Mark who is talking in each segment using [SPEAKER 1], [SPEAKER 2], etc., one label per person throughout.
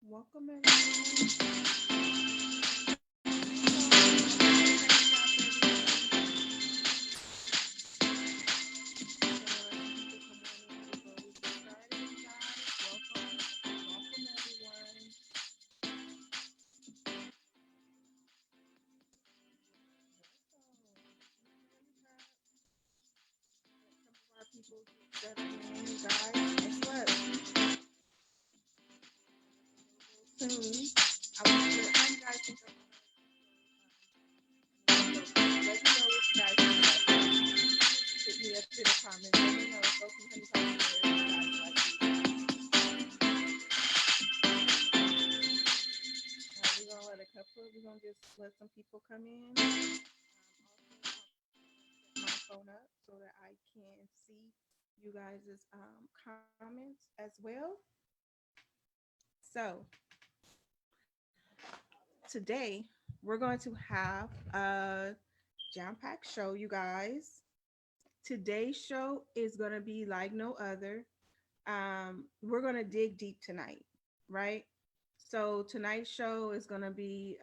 [SPEAKER 1] Welcome everyone. People settling in, guys. Guess what? Soon, I want to. How you guys think? Let me know what you guys think. Hit me up in the comments. Let me know. Go from honey comments where you guys we're gonna let a couple. We're gonna just let some people come in. Also, my phone up so that I can see you guys' comments as well. So today we're going to have a jam-packed show, you guys. Today's show is going to be like no other. We're going to dig deep tonight, right? So tonight's show is going to be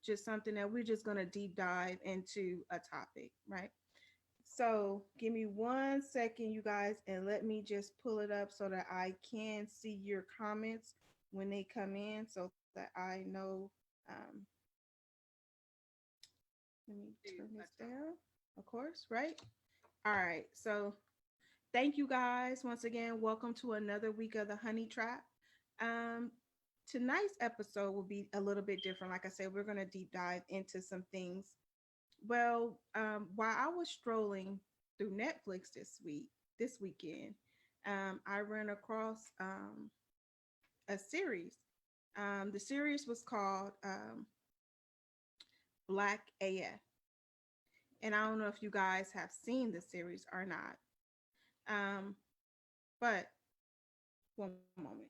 [SPEAKER 1] just something that we're just going to deep dive into a topic, right? So give me 1 second, you guys, and let me just pull it up so that I can see your comments when they come in so that I know. Um, Let me turn this down, of course, right? All right. So thank you guys once again. Welcome to another week of the Honey Trap. Um, Tonight's episode will be a little bit different. Like I said, we're going to deep dive into some things. Well, while I was strolling through Netflix this weekend, I ran across a series. The series was called Black AF. And I don't know if you guys have seen the series or not. Um, but one moment.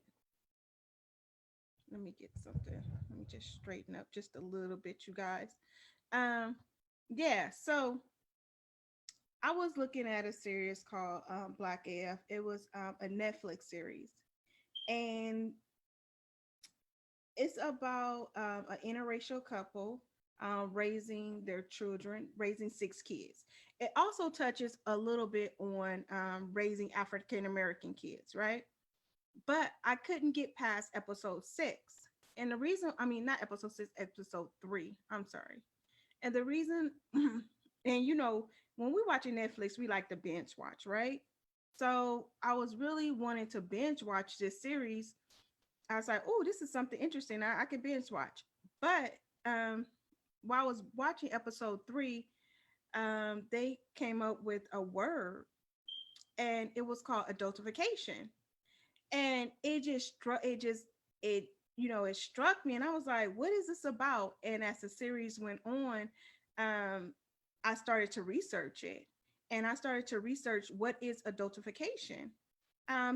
[SPEAKER 1] Let me get something. Let me just straighten up just a little bit, you guys. Um, yeah, so I was looking at a series called Black AF. It was a Netflix series, and it's about an interracial couple raising their children, raising six kids. It also touches a little bit on raising African American kids, right? But I couldn't get past episode six. And the reason, I mean, not episode six, episode three. I'm sorry. And the reason, and when we watching Netflix, we like to binge watch, right? So I was really wanting to binge watch this series. I was like, oh, this is something interesting. I can binge watch. But um, while I was watching episode three, they came up with a word, and it was called adultification. And it it struck me, and I was like, what is this about? And as the series went on, um I started to research it, and I started to research what is adultification.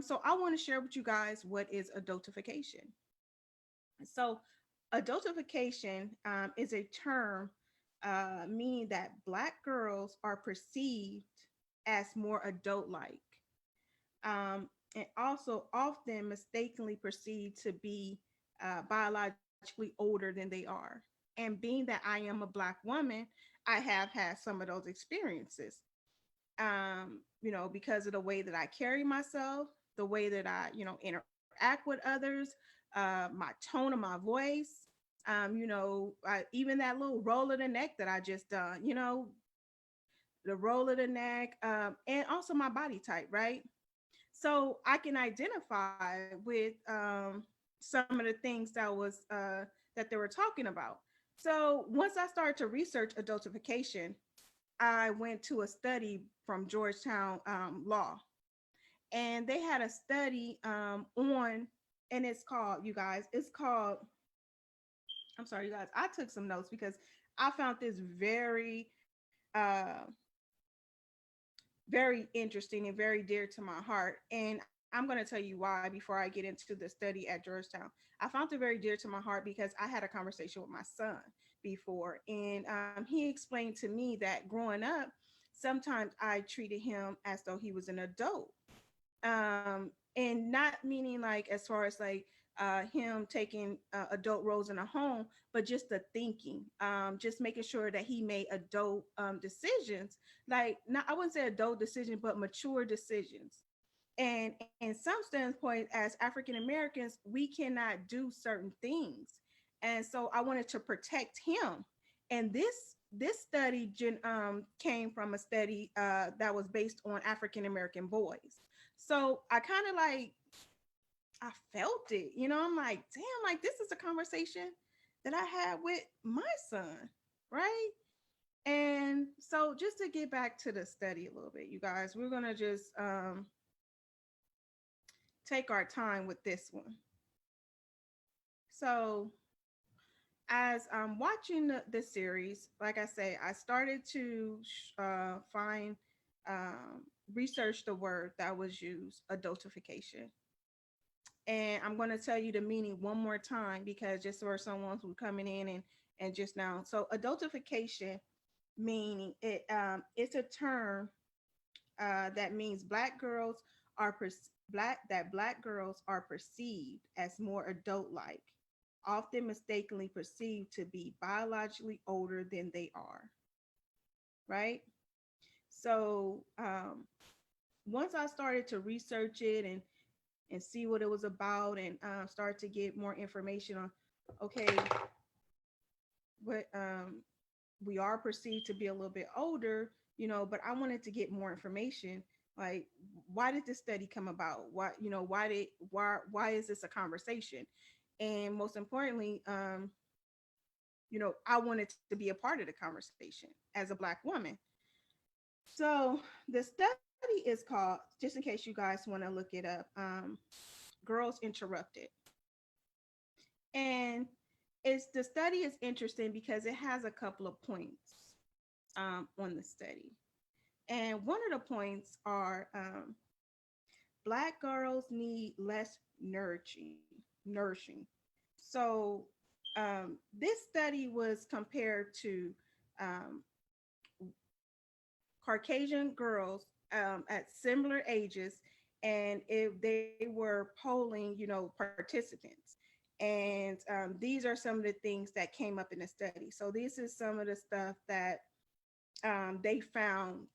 [SPEAKER 1] So I want to share with you guys what is adultification. So adultification is a term meaning that black girls are perceived as more adult like, and also often mistakenly perceived to be biologically older than they are. And being that I am a Black woman, I have had some of those experiences, because of the way that I carry myself, the way that I, interact with others, my tone of my voice, even that little roll of the neck that I just done, the roll of the neck, and also my body type, right? So I can identify with some of the things that they were talking about. So once I started to research adultification, I went to a study from Georgetown Law, and they had a study on, and it's called, you guys, it's called. I'm sorry, you guys. I took some notes because I found this very interesting and very dear to my heart. And I'm going to tell you why before I get into the study at Georgetown. I found it very dear to my heart because I had a conversation with my son before. And he explained to me that growing up, sometimes I treated him as though he was an adult. And not meaning like as far as like him taking adult roles in a home, but just the thinking, just making sure that he made adult decisions, like not, I wouldn't say adult decisions, but mature decisions. And in some standpoint, as African Americans, we cannot do certain things, and so I wanted to protect him. And this study came from a study that was based on African American boys. So I kind of like, I felt it, you know. I'm like, damn, like this is a conversation that I had with my son, right? And so just to get back to the study a little bit, you guys, we're gonna just take our time with this one. So as I'm watching the series, like I say, I started to find, research the word that was used, adultification. And I'm going to tell you the meaning one more time, because just for someone who's coming in and just now. So adultification meaning it's a term that means black girls are perceived as more adult like, often mistakenly perceived to be biologically older than they are, right? So once I started to research it and see what it was about, and start to get more information on, okay, what we are perceived to be a little bit older, you know, but I wanted to get more information. Like, why did this study come about? Why, you know, why is this a conversation? And most importantly, you know, I wanted to be a part of the conversation as a black woman. So the study is called, just in case you guys want to look it up, Girls Interrupted. And it's, the study is interesting because it has a couple of points on the study. And one of the points are, black girls need less nourishing. So this study was compared to um, Caucasian girls at similar ages, and if they were polling, you know, participants. And these are some of the things that came up in the study. So this is some of the stuff that they found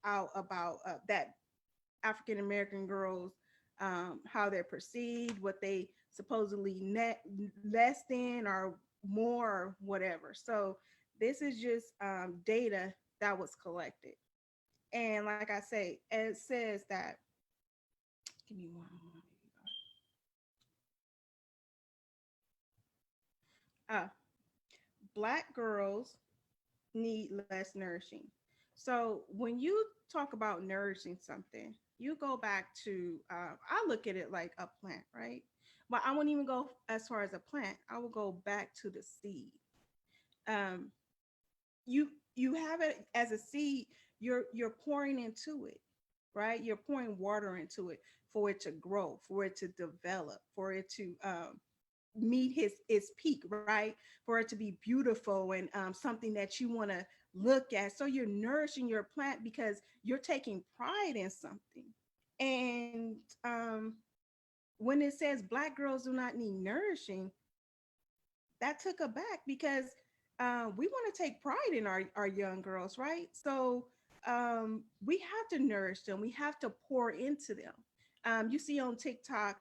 [SPEAKER 1] out about that African American girls, how they're perceived, what they supposedly less than or more or whatever. So this is just data that was collected. And like I say, it says that, give me one moment. Uh, Black girls need less nourishing. So when you talk about nourishing something, you go back to, I look at it like a plant, right? But I wouldn't even go as far as a plant. I will go back to the seed. Um, you have it as a seed. You're pouring into it, right? You're pouring water into it for it to grow, for it to develop, for it to meet his its peak, right? For it to be beautiful and something that you want to look at. So you're nourishing your plant because you're taking pride in something. And when it says black girls do not need nourishing, that took a back because we want to take pride in our young girls, right? So we have to nourish them. We have to pour into them. You see on TikTok,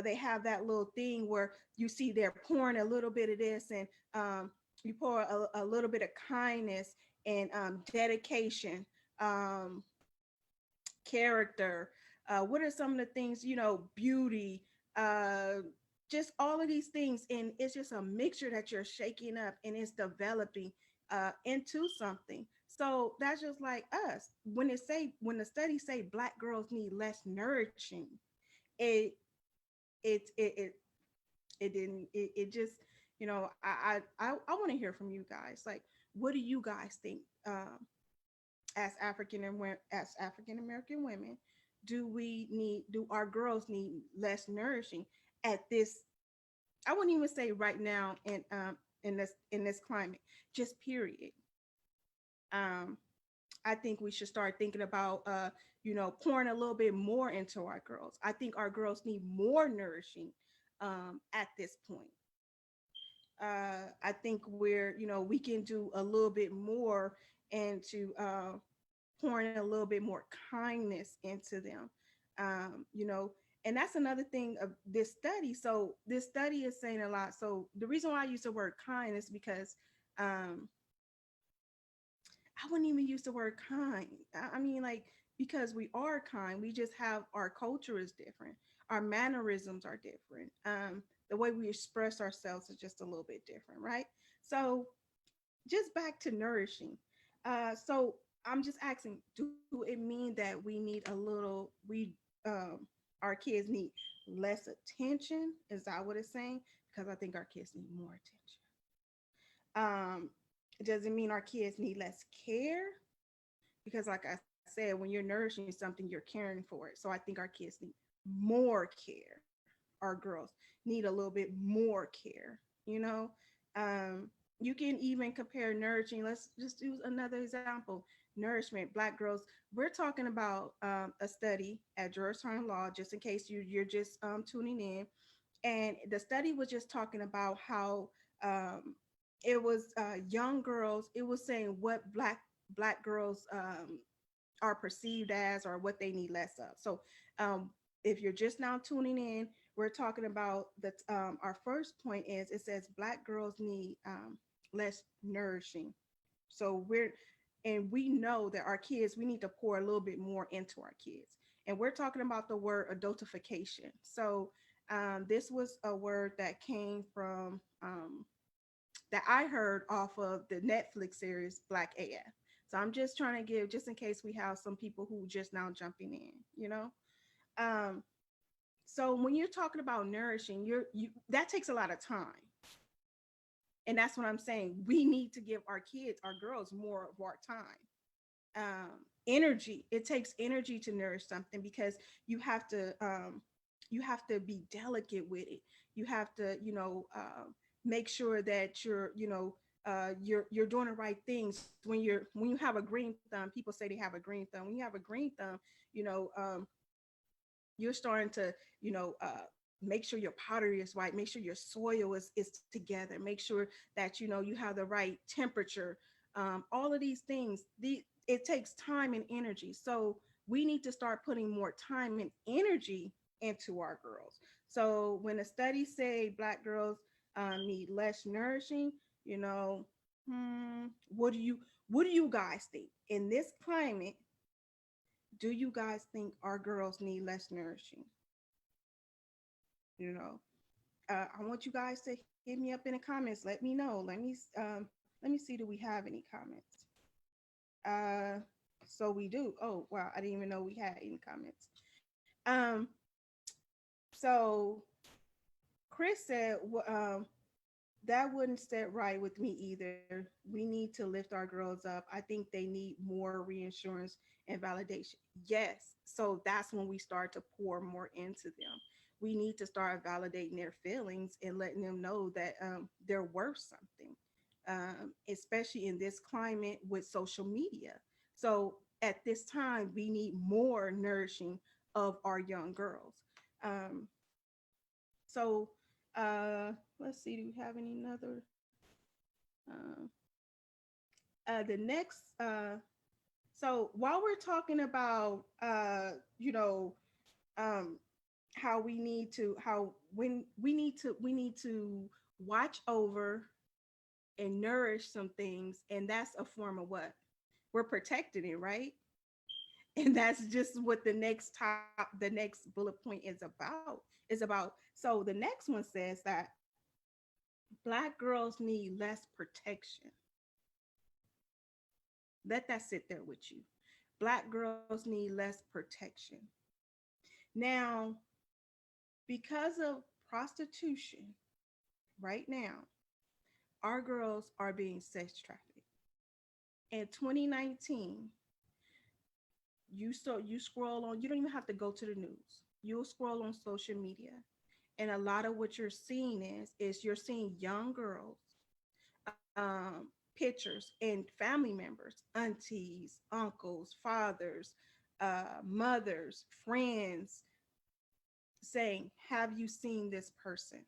[SPEAKER 1] they have that little thing where you see they're pouring a little bit of this, and you pour a little bit of kindness and dedication, um, character. What are some of the things, you know, beauty, uh, just all of these things. And it's just a mixture that you're shaking up and it's developing into something. So that's just like us. When the studies say black girls need less nourishing, it it it didn't it just, you know, I want to hear from you guys. Like, what do you guys think? As African American women, do our girls need less nourishing at this? I wouldn't even say right now in this climate, just period. Um, I think we should start thinking about pouring a little bit more into our girls. I think our girls need more nourishing at this point. I think we can do a little bit more into pouring a little bit more kindness into them. And that's another thing of this study. So this study is saying a lot. So the reason why I use the word kind is because um, I wouldn't even use the word kind. I mean, like, because we are kind, we just have our culture is different. Our mannerisms are different. The way we express ourselves is just a little bit different, right? So, just back to nourishing. So, I'm just asking, do it mean that we need a little, um, our kids need less attention? Is that what it's saying? Because I think our kids need more attention. Does it mean our kids need less care? Because like I said, when you're nourishing something, you're caring for it. So I think our kids need more care. Our girls need a little bit more care, you know. You can even compare nourishing. Let's just use another example. Nourishment, black girls. We're talking about a study at Georgetown Law, just in case you're just tuning in. And the study was just talking about how it was young girls. It was saying what black girls are perceived as or what they need less of. So um, if you're just now tuning in, we're talking about that. Our first point is it says black girls need less nourishing. So we know that our kids, we need to pour a little bit more into our kids. And we're talking about the word adultification. So this was a word that came from that I heard off of the Netflix series Black AF. So I'm just trying to give, just in case we have some people who just now jumping in, you know. Um, so when you're talking about nourishing, you that takes a lot of time, and that's what I'm saying. We need to give our kids, our girls, more of our time. Energy. It takes energy to nourish something because you have to you have to be delicate with it. You have to make sure that you're doing the right things when you have a green thumb. People say they have a green thumb. When you have a green thumb, you know you're starting to make sure your pottery is right, make sure your soil is together, make sure that you have the right temperature. All of these things, it takes time and energy. So we need to start putting more time and energy into our girls. So when the studies say black girls need less nourishing, you know what do you guys think in this climate? Do you guys think our girls need less nourishing? you know I want you guys to hit me up in the comments. Let me know. Let me see, do we have any comments? uh so we do. Oh wow, I didn't even know we had any comments. um so Chris said, that wouldn't sit right with me either. We need to lift our girls up. I think they need more reassurance and validation. Yes. So that's when we start to pour more into them. We need to start validating their feelings and letting them know that they're worth something, especially in this climate with social media. So at this time, we need more nourishing of our young girls. Um, so let's see, do we have any other? Uh, the next, so while we're talking about, um, how we need to, how when we need to watch over and nourish some things, and that's a form of what we're protecting it, right? And that's just what the next bullet point is about. So the next one says that black girls need less protection. Let that sit there with you. Black girls need less protection. Now, because of prostitution, right now, our girls are being sex trafficked. In 2019, you scroll on, you don't even have to go to the news. You'll scroll on social media. And a lot of what you're seeing is you're seeing young girls pictures and family members, aunties, uncles, fathers, mothers, friends saying, "Have you seen this person?"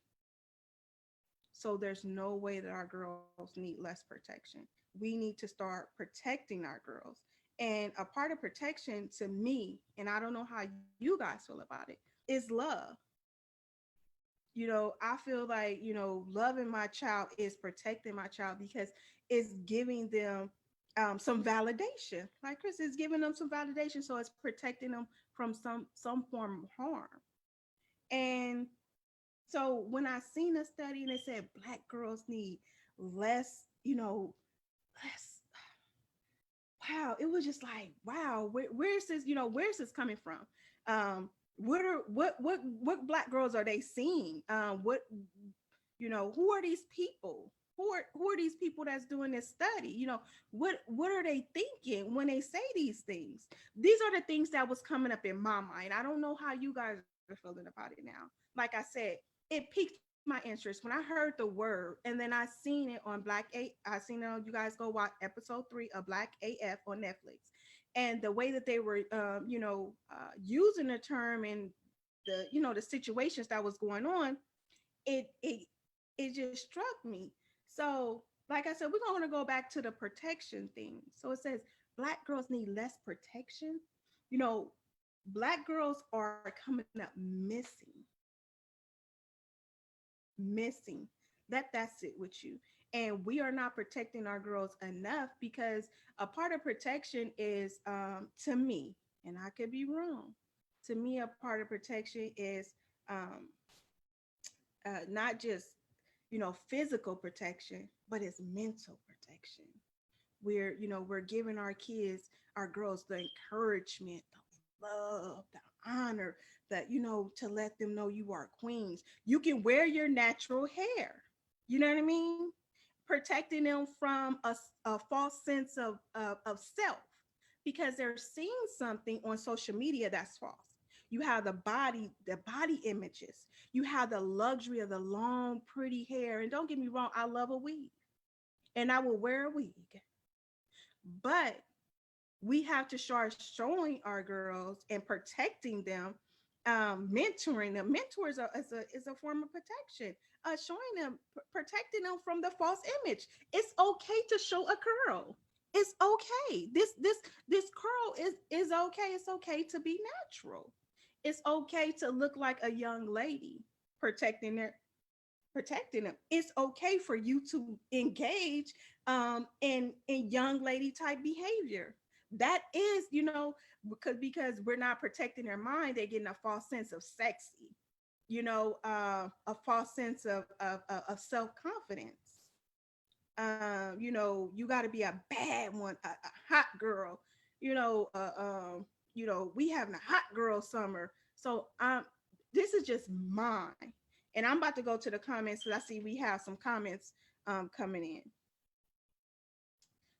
[SPEAKER 1] So there's no way that our girls need less protection. We need to start protecting our girls. And a part of protection to me, and I don't know how you guys feel about it, is love. I feel like, loving my child is protecting my child because it's giving them some validation. Like Chris is giving them some validation. So it's protecting them from some form of harm. And so when I seen a study and it said black girls need less, less, wow, it was just like, wow, where's this, where's this coming from? What black girls are they seeing? Who are these people? Who are these people that's doing this study? What are they thinking when they say these things? These are the things that was coming up in my mind. I don't know how you guys are feeling about it now. Like I said, it piqued my interest when I heard the word, and then I seen it on I seen it on, you guys go watch episode 3 of Black AF on Netflix, and the way that they were, using the term and the situations that was going on, it it it just struck me. So, like I said, we're going to go back to the protection thing. So it says black girls need less protection. You know, black girls are coming up missing. Let that sit with you. And we are not protecting our girls enough because a part of protection is, to me, and I could be wrong. To me, a part of protection is, um, not just physical protection, but it's mental protection. We're giving our kids, our girls, the encouragement, the love, the honor, that to let them know you are queens. You can wear your natural hair. You know what I mean? Protecting them from a false sense of self, because they're seeing something on social media that's false. You have the body images. You have the luxury of the long, pretty hair. And don't get me wrong, I love a wig and I will wear a wig. But we have to start showing our girls and protecting them, mentoring them. Mentors is a form of protection. Showing them, protecting them from the false image. It's okay to show a curl. It's okay. This curl is okay. It's okay to be natural. It's okay to look like a young lady. Protecting them. It's okay for you to engage, in young lady type behavior. That is, because we're not protecting their mind, they're getting a false sense of sexy, a false sense of self confidence. You got to be a bad one, a hot girl. We having a hot girl summer. So this is just mine, and I'm about to go to the comments because I see we have some comments coming in.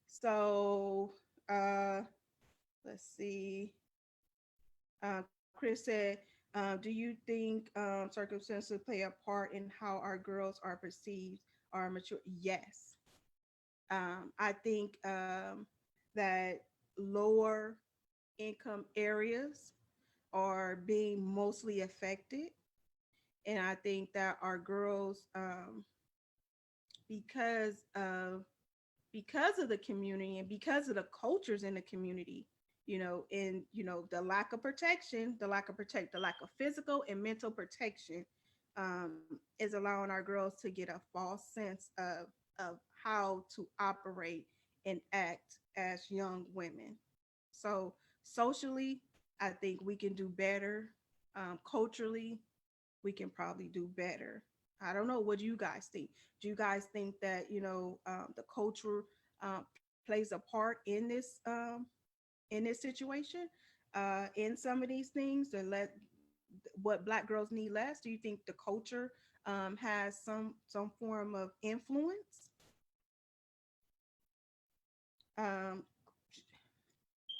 [SPEAKER 1] So let's see. Chris said, "Do you think circumstances play a part in how our girls are perceived or mature?" Yes. I think that lower income areas are being mostly affected, and I think that our girls, because of because of the community and because of the cultures in the community, and the lack of physical and mental protection, is allowing our girls to get a false sense of how to operate and act as young women. So socially, I think we can do better. Culturally, we can probably do better. I don't know. What do you guys think? Do you guys think that the culture plays a part in this situation, in some of these things, to let what black girls need less? Do you think the culture has some form of influence? Um,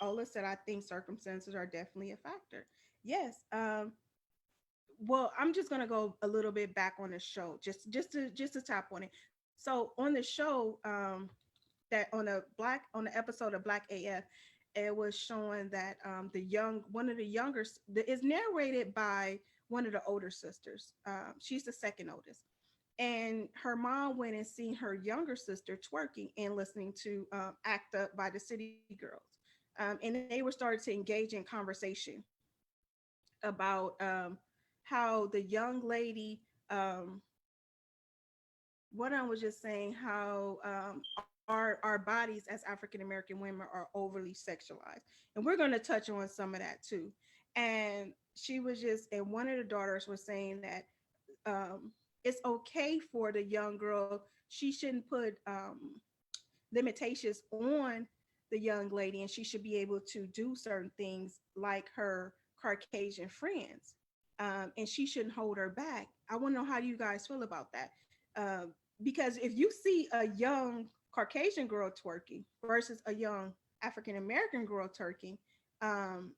[SPEAKER 1] Ola said, "I think circumstances are definitely a factor." Yes. Well, I'm just gonna go a little bit back on the show, just to tap on it. So on the show, that on the episode of Black AF, it was showing that the young one of the younger is narrated by one of the older sisters. She's the second oldest, and her mom went and seen her younger sister twerking and listening to "Act Up" by the City Girls, and they were started to engage in conversation about how the young lady, what I was just saying, how our bodies as African American women are overly sexualized, and we're going to touch on some of that too. And she was just, and one of the daughters was saying that it's okay for the young girl. She shouldn't put limitations on the young lady, and she should be able to do certain things like her Caucasian friends, and she shouldn't hold her back. I want to know how you guys feel about that, because if you see a young Caucasian girl twerking versus a young African American girl twerking, um,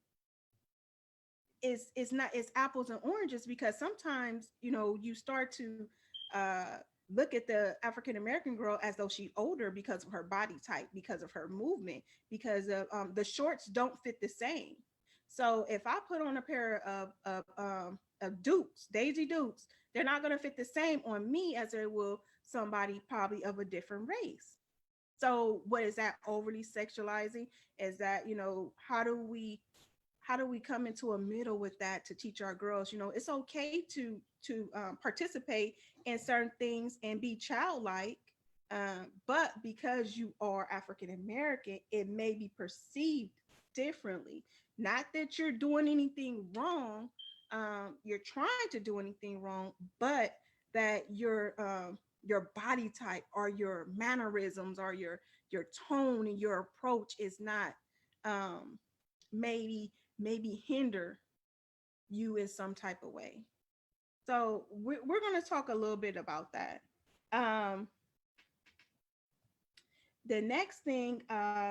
[SPEAKER 1] it's not, it's apples and oranges, because sometimes you start to uh look at the African American girl as though she's older because of her body type, because of her movement, because of the shorts don't fit the same. So if I put on a pair of Dukes, Daisy Dukes, they're not going to fit the same on me as they will somebody probably of a different race. So what is that overly sexualizing? Is that, how do we come into a middle with that to teach our girls, it's okay to participate in certain things and be childlike, but because you are African American, it may be perceived differently. Not that you're doing anything wrong, you're trying to do anything wrong, but that your body type or your mannerisms or your tone and your approach is not, um, maybe hinder you in some type of way. So we're going to talk a little bit about that. Um, the next thing,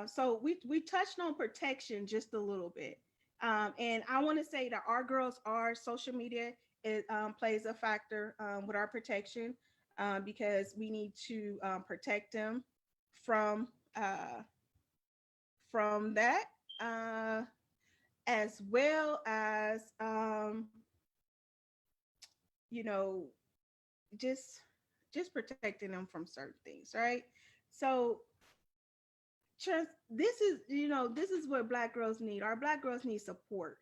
[SPEAKER 1] so we touched on protection just a little bit, and I want to say that our girls, our social media, it plays a factor with our protection, because we need to protect them from uh, from that. Uh, as well as you know just protecting them from certain things, right? So trust, this is what Black girls need. Our Black girls need support.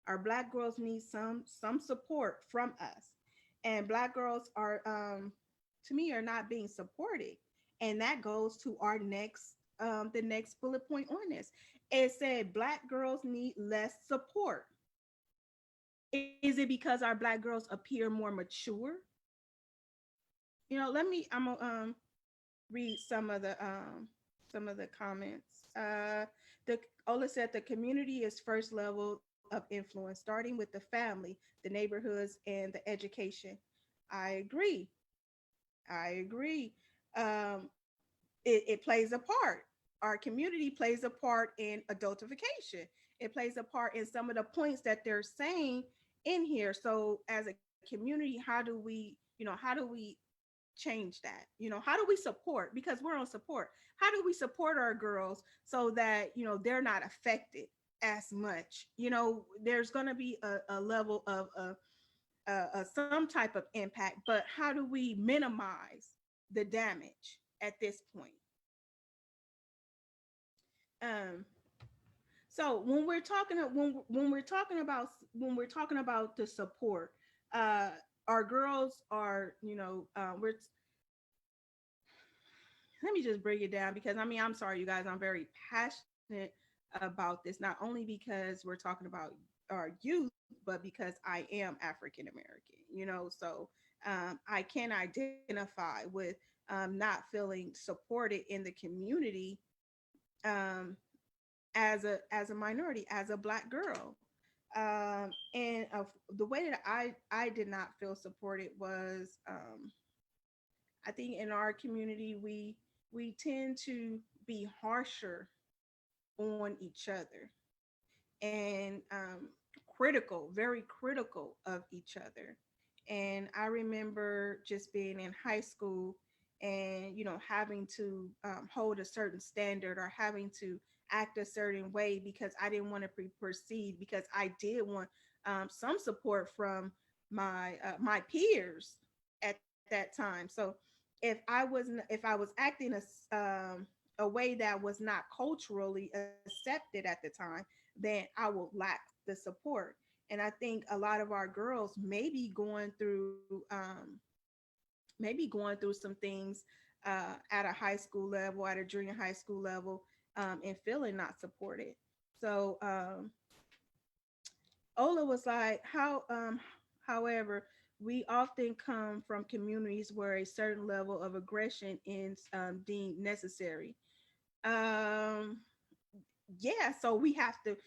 [SPEAKER 1] Our Black girls need some support from us, and Black girls are, to me, are not being supported. And that goes to our next, the next bullet point on this. It said Black girls need less support. Is it because our Black girls appear more mature? I'm gonna read some of the comments. The Ola said the community is first level of influence, starting with the family, the neighborhoods, and the education. I agree. I agree. It plays a part. Our community plays a part in adultification. It plays a part in some of the points that they're saying in here. So as a community, how do we change that? How do we support? Because we're on support. How do we support our girls so that they're not affected as much? There's going to be a level of some type of impact, but how do we minimize the damage at this point? Um, so when we're talking about the support, uh, our girls are, we're let me just break it down, because I'm sorry, you guys, I'm very passionate about this, not only because we're talking about our youth, but because I am African American, so I can identify with not feeling supported in the community, um, as a minority, as a Black girl. And the way that I did not feel supported was, I think in our community we tend to be harsher on each other, and critical, very critical of each other. And I remember just being in high school and having to hold a certain standard, or having to act a certain way because I didn't want to be perceived, because I did want some support from my peers at that time. So if I was acting a way that was not culturally accepted at the time, then I will lack the support. And I think a lot of our girls may be going through some things at a high school level, at a junior high school level, and feeling not supported. So Ola was like, however, we often come from communities where a certain level of aggression is deemed necessary. Um, yeah, so we have to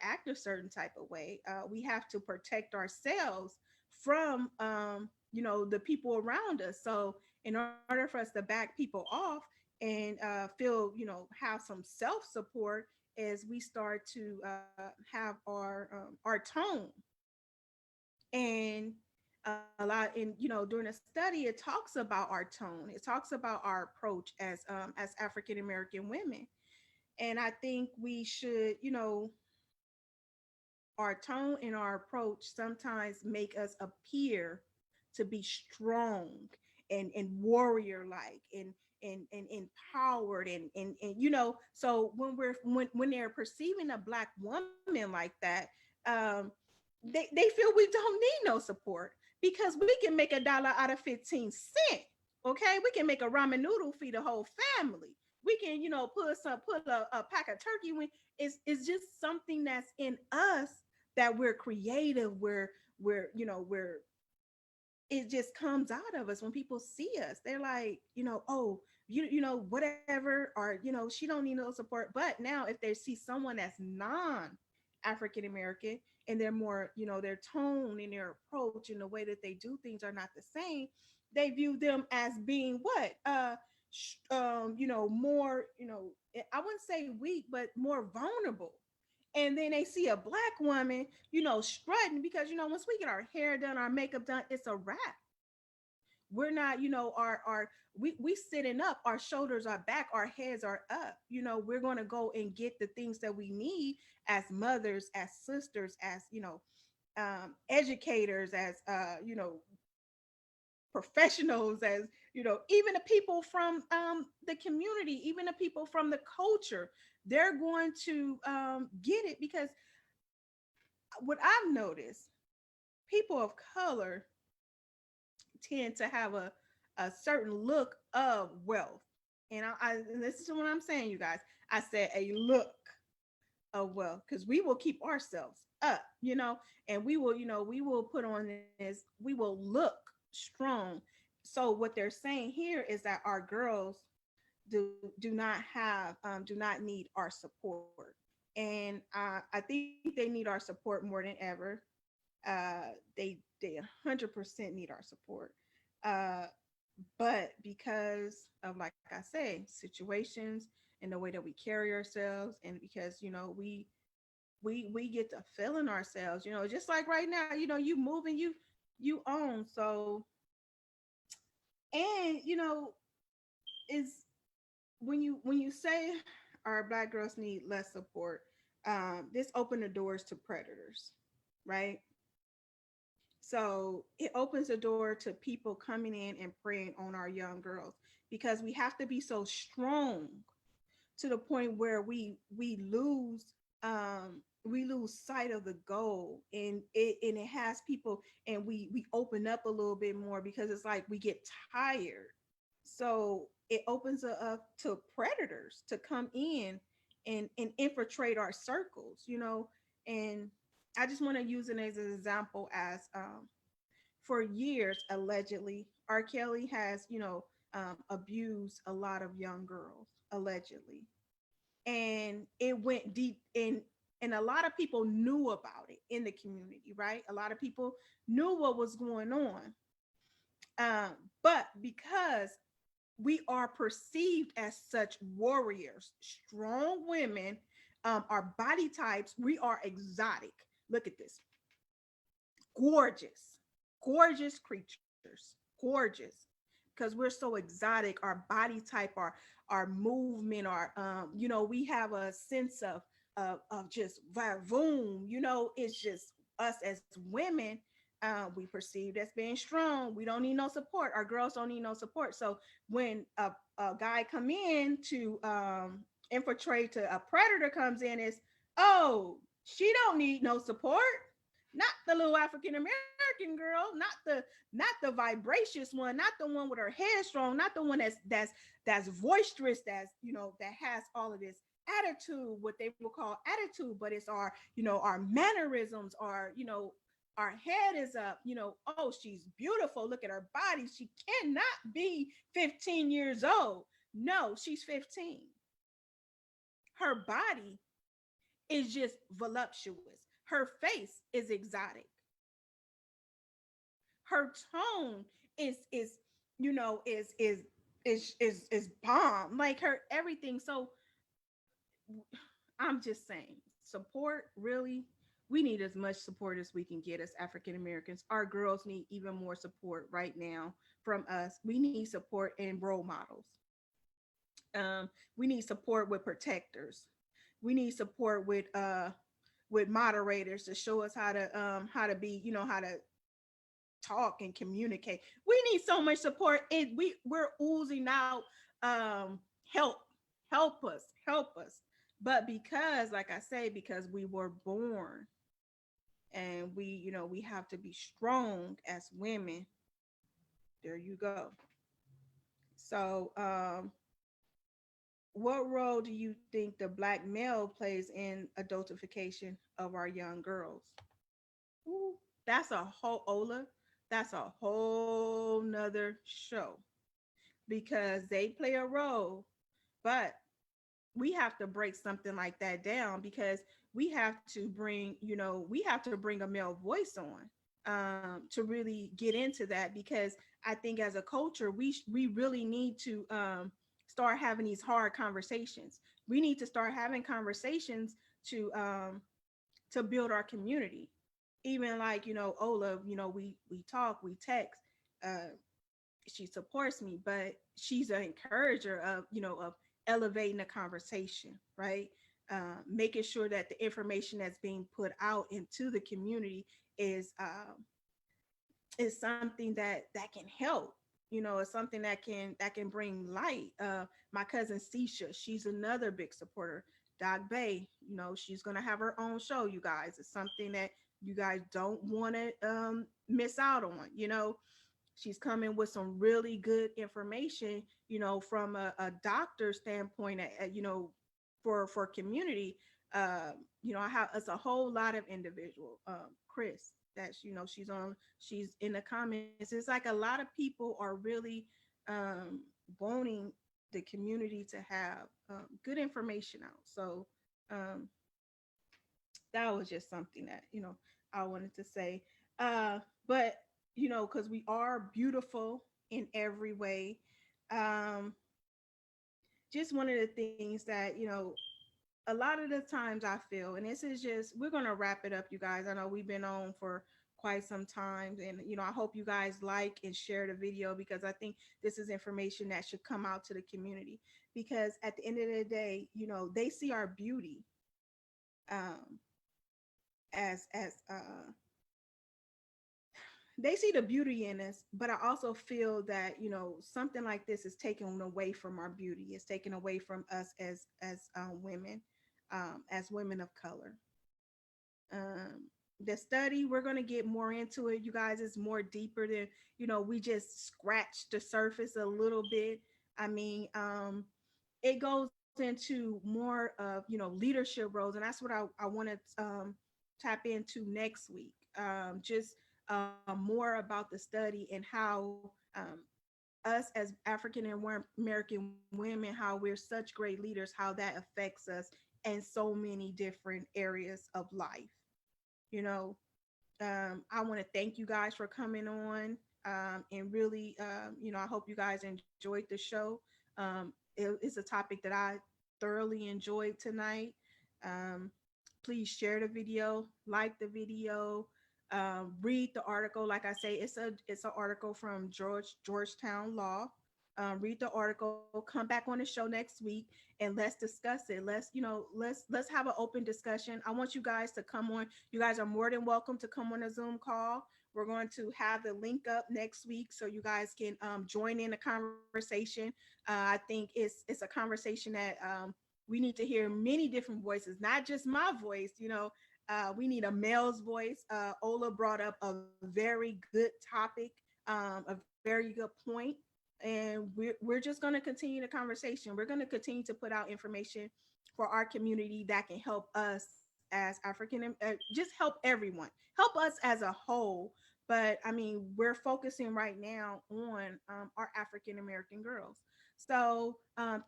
[SPEAKER 1] act a certain type of way. We have to protect ourselves from the people around us. So in order for us to back people off and feel, have some self support, as we start to have our tone. And a lot, and during a study, it talks about our tone, it talks about our approach as African American women. And I think we should, our tone and our approach sometimes make us appear to be strong and warrior like and empowered and so when they're perceiving a black woman like that, um they feel we don't need no support because we can make $1 out of 15 cents. Okay, we can make a ramen noodle feed a whole family. We can, put a pack of turkey. When it's just something that's in us, that we're creative. We're it just comes out of us when people see us. They're like, oh, whatever, or she don't need no support. But now if they see someone that's non African American, and they're more, their tone and their approach and the way that they do things are not the same, they view them as being what? More, I wouldn't say weak, but more vulnerable. And then they see a black woman, strutting, because once we get our hair done, our makeup done, it's a wrap. We're not, we sitting up, our shoulders are back, our heads are up. We're going to go and get the things that we need as mothers, as sisters, as educators, as professionals, as even the people from the community, even the people from the culture. They're going to get it, because what I've noticed, people of color tend to have a certain look of wealth. And listen to what I'm saying, you guys. I said a look of wealth, because we will keep ourselves up, and we will put on this, we will look strong. So what they're saying here is that our girls do not need our support. And I think they need our support more than ever. They 100% need our support. Uh, but because of, like I say, situations and the way that we carry ourselves, and because we get to feeling ourselves, just like right now, you moving, you own. So, and is when you say our black girls need less support, this open the doors to predators, right? So it opens the door to people coming in and preying on our young girls, because we have to be so strong to the point where we lose sight of the goal, and it has people, and we open up a little bit more, because it's like we get tired. So it opens it up to predators to come in and infiltrate our circles, and I just want to use it as an example. As for years, allegedly, R. Kelly has, abused a lot of young girls, allegedly. And it went deep in, and a lot of people knew about it in the community, right? A lot of people knew what was going on. But because we are perceived as such warriors, strong women, our body types, we are exotic. Look at this. Gorgeous, gorgeous creatures, gorgeous. because we're so exotic, our body type, our movement, our we have a sense of just vavoom, it's just us as women. We perceived as being strong. We don't need no support. Our girls don't need no support. So when a guy come in to infiltrate, to a predator comes in, is, oh, she don't need no support. Not the little African American girl, not the vibracious one, not the one with her head strong, not the one that's boisterous, that has all of this attitude, what they will call attitude, but it's our mannerisms, our head is up, oh, she's beautiful, look at her body, she cannot be 15 years old. No, she's 15. Her body is just voluptuous. Her face is exotic. Her tone is you know is bomb. Like her everything. So I'm just saying, support really. We need as much support as we can get as African Americans. Our girls need even more support right now from us. We need support and role models. We need support with protectors. We need support with moderators to show us how to be, how to talk and communicate. We need so much support, and we're oozing out help. Help us. But because, like I say, because we were born, and we have to be strong as women. There you go. So what role do you think the black male plays in adultification of our young girls? Ooh, that's a whole Ola. That's a whole nother show, because they play a role, but we have to break something like that down, because we have to bring a male voice on, to really get into that, because I think as a culture we really need to start having these hard conversations. We need to start having conversations to build our community. Even like, Ola, we talk, we text, uh she supports me, but she's an encourager of elevating the conversation, right? Making sure that the information that's being put out into the community is something that can help. It's something that can bring light. My cousin Sisha, she's another big supporter. Doc Bay, she's gonna have her own show. You guys, it's something that you guys don't want to miss out on. She's coming with some really good information, from a doctor standpoint, for community. I have, it's a whole lot of individual, Chris, that she's in the comments. It's like a lot of people are really wanting the community to have good information out. So um, that was just something that I wanted to say. But because we are beautiful in every way. um just one of the things that a lot of the times I feel, and this is just, we're gonna wrap it up, you guys. I know we've been on for quite some time, and I hope you guys like and share the video, because I think this is information that should come out to the community, because at the end of the day, they see our beauty um as they see the beauty in us. But I also feel that something like this is taken away from our beauty. It's taken away from us as women of color. um the study, we're going to get more into it, you guys. Is more deeper than we just scratched the surface a little bit. I mean, it goes into more of leadership roles, and that's what I want to tap into next week. Just more about the study and how us as African and American women, how we're such great leaders, how that affects us in so many different areas of life. You know, I want to thank you guys for coming on, and really, I hope you guys enjoyed the show. It's a topic that I thoroughly enjoyed tonight. Um, Please share the video, like the video, Read the article. Like I say, it's an article from Georgetown Law. Read the article. Come back on the show next week, and let's discuss it. Let's have an open discussion. I want you guys to come on. You guys are more than welcome to come on a Zoom call. We're going to have the link up next week so you guys can join in the conversation. I think it's a conversation that we need to hear many different voices, not just my voice. We need a male's voice. Ola brought up a very good topic, a very good point, and we're just going to continue the conversation. We're going to continue to put out information for our community that can help us as just help everyone, help us as a whole. But I mean, we're focusing right now on our African American girls. So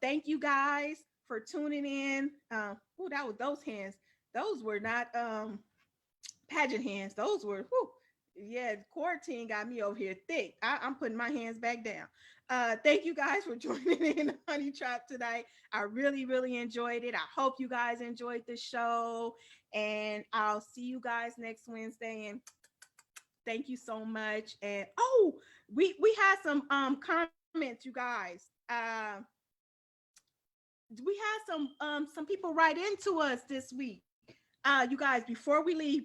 [SPEAKER 1] thank you guys for tuning in. Oh, that was those hands. Those were not pageant hands. Those were, whew, yeah, quarantine got me over here thick. I'm putting my hands back down. Thank you guys for joining in Honey Trap tonight. I really, really enjoyed it. I hope you guys enjoyed the show. And I'll see you guys next Wednesday. And thank you so much. And oh, we had comments, you guys. We had some people write into us this week. You guys, before we leave.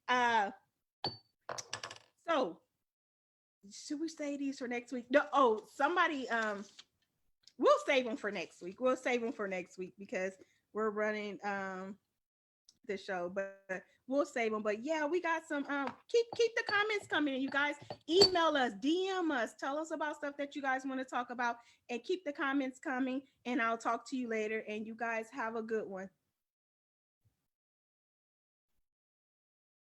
[SPEAKER 1] Uh, so should we say these for next week? No, oh, somebody we'll save them for next week. We'll save them for next week because we're running the show, but we'll save them. But yeah, we got some keep the comments coming, and you guys email us, DM us, tell us about stuff that you guys want to talk about, and keep the comments coming, and I'll talk to you later, and you guys have a good one.